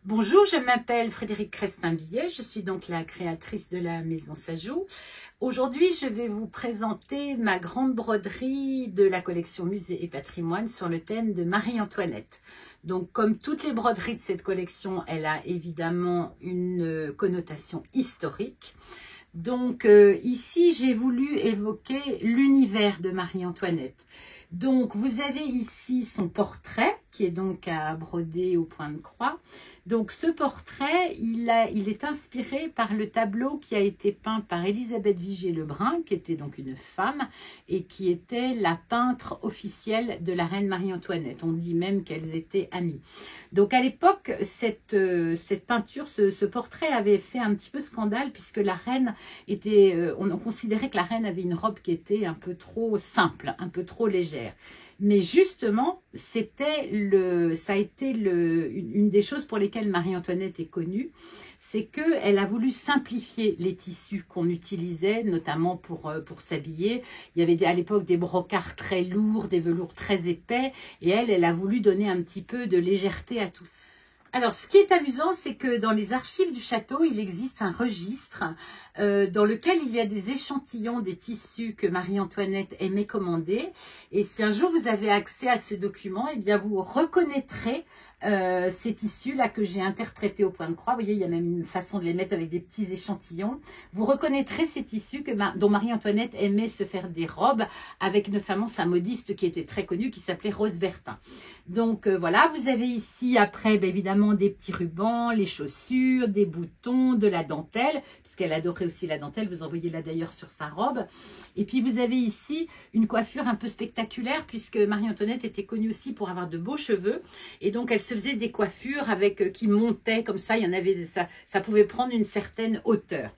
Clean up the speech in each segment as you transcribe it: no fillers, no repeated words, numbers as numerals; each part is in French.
Bonjour, je m'appelle Frédérique Crestin-Billet, je suis donc la créatrice de la Maison Sajou. Aujourd'hui, je vais vous présenter ma grande broderie de la collection Musée et Patrimoine sur le thème de Marie-Antoinette. Donc, comme toutes les broderies de cette collection, elle a évidemment une connotation historique. Donc, ici, j'ai voulu évoquer l'univers de Marie-Antoinette. Donc, vous avez ici son portrait, qui est donc à broder au point de croix. Donc, ce portrait, il est inspiré par le tableau qui a été peint par Élisabeth Vigée-Lebrun, qui était donc une femme et qui était la peintre officielle de la reine Marie-Antoinette. On dit même qu'elles étaient amies. Donc, à l'époque, cette peinture, ce portrait avait fait un petit peu scandale puisque la reine était, on considérait que la reine avait une robe qui était un peu trop simple, un peu trop légère. Mais justement, ça a été une des choses pour lesquelles Marie-Antoinette est connue, c'est qu'elle a voulu simplifier les tissus qu'on utilisait, notamment pour s'habiller. Il y avait à l'époque des brocarts très lourds, des velours très épais, et elle a voulu donner un petit peu de légèreté à tout ça. Alors, ce qui est amusant, c'est que dans les archives du château, il existe un registre dans lequel il y a des échantillons des tissus que Marie-Antoinette aimait commander. Et si un jour vous avez accès à ce document, eh bien vous reconnaîtrez ces tissus-là que j'ai interprétés au point de croix. Vous voyez, il y a même une façon de les mettre avec des petits échantillons. Vous reconnaîtrez ces tissus dont Marie-Antoinette aimait se faire des robes, avec notamment sa modiste qui était très connue, qui s'appelait Rose Bertin. Donc voilà, vous avez ici après évidemment des petits rubans, les chaussures, des boutons, de la dentelle, puisqu'elle adorait aussi la dentelle, vous en voyez là d'ailleurs sur sa robe. Et puis vous avez ici une coiffure un peu spectaculaire, puisque Marie-Antoinette était connue aussi pour avoir de beaux cheveux, et donc elle se faisait des coiffures qui montaient comme ça, il y en avait, ça pouvait prendre une certaine hauteur.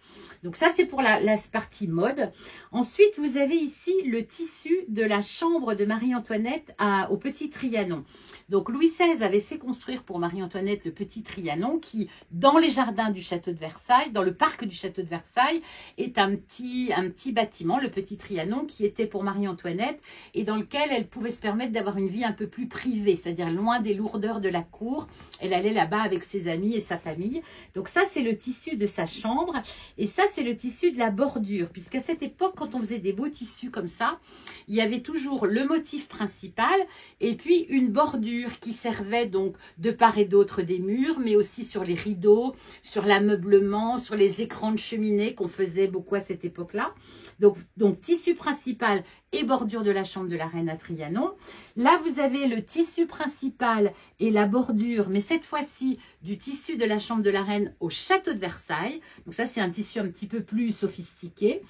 Donc ça c'est pour la partie mode. Ensuite vous avez ici le tissu de la chambre de Marie-Antoinette au Petit Trianon. Donc Louis XVI avait fait construire pour Marie-Antoinette le Petit Trianon qui, dans les jardins du château de Versailles, dans le parc du château de Versailles, est un petit bâtiment, le Petit Trianon, qui était pour Marie-Antoinette et dans lequel elle pouvait se permettre d'avoir une vie un peu plus privée, c'est-à-dire loin des lourdeurs de la cour. Elle allait là-bas avec ses amis et sa famille. Donc ça, c'est le tissu de sa chambre et ça, c'est le tissu de la bordure, puisqu'à cette époque, quand on faisait des beaux tissus comme ça, il y avait toujours le motif principal et puis une bordure qui servait donc de part et d'autre des murs, mais aussi sur les rideaux, sur l'ameublement, sur les écrans de cheminée qu'on faisait beaucoup à cette époque-là. Donc tissu principal et bordure de la chambre de la reine à Trianon. Là, vous avez le tissu principal et la bordure, mais cette fois-ci du tissu de la chambre de la reine au château de Versailles. Donc ça, c'est un tissu un petit peu plus sophistiqué.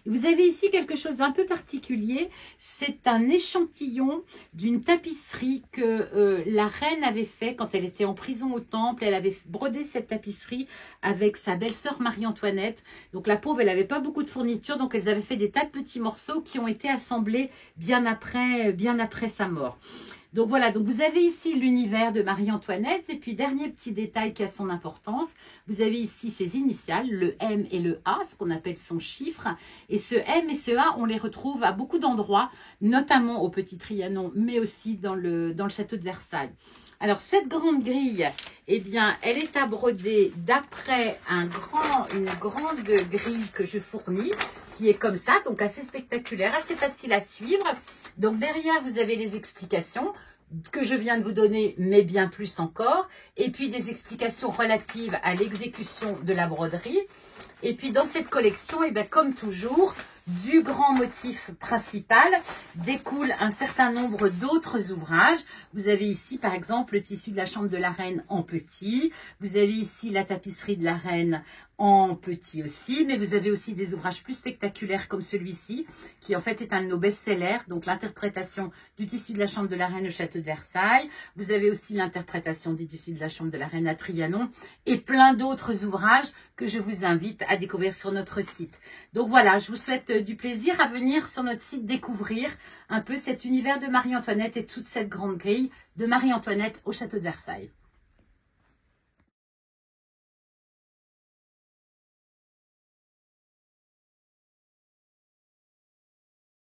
Vous avez ici quelque chose d'un peu particulier. C'est un échantillon d'une tapisserie que la reine avait fait quand elle était en prison au Temple. Elle avait brodé cette tapisserie avec sa belle-sœur Marie-Antoinette. Donc la pauvre, elle n'avait pas beaucoup de fournitures, donc elles avaient fait des tas de petits morceaux qui ont été assemblés bien après sa mort. Donc voilà, donc vous avez ici l'univers de Marie-Antoinette et puis dernier petit détail qui a son importance, vous avez ici ses initiales, le M et le A, ce qu'on appelle son chiffre, et ce M et ce A, on les retrouve à beaucoup d'endroits, notamment au Petit Trianon, mais aussi dans le château de Versailles. Alors cette grande grille, eh bien, elle est à broder d'après une grande grille que je fournis, qui est comme ça, donc assez spectaculaire, assez facile à suivre. Donc derrière, vous avez les explications que je viens de vous donner, mais bien plus encore. Et puis des explications relatives à l'exécution de la broderie. Et puis dans cette collection, eh bien, comme toujours, du grand motif principal découle un certain nombre d'autres ouvrages. Vous avez ici par exemple le tissu de la chambre de la reine en petit. Vous avez ici la tapisserie de la reine en petit aussi, mais vous avez aussi des ouvrages plus spectaculaires comme celui-ci, qui en fait est un de nos best-sellers, donc l'interprétation du tissu de la chambre de la reine au château de Versailles. Vous avez aussi l'interprétation du tissu de la chambre de la reine à Trianon et plein d'autres ouvrages que je vous invite à découvrir sur notre site. Donc voilà, je vous souhaite du plaisir à venir sur notre site découvrir un peu cet univers de Marie-Antoinette et toute cette grande grille de Marie-Antoinette au château de Versailles.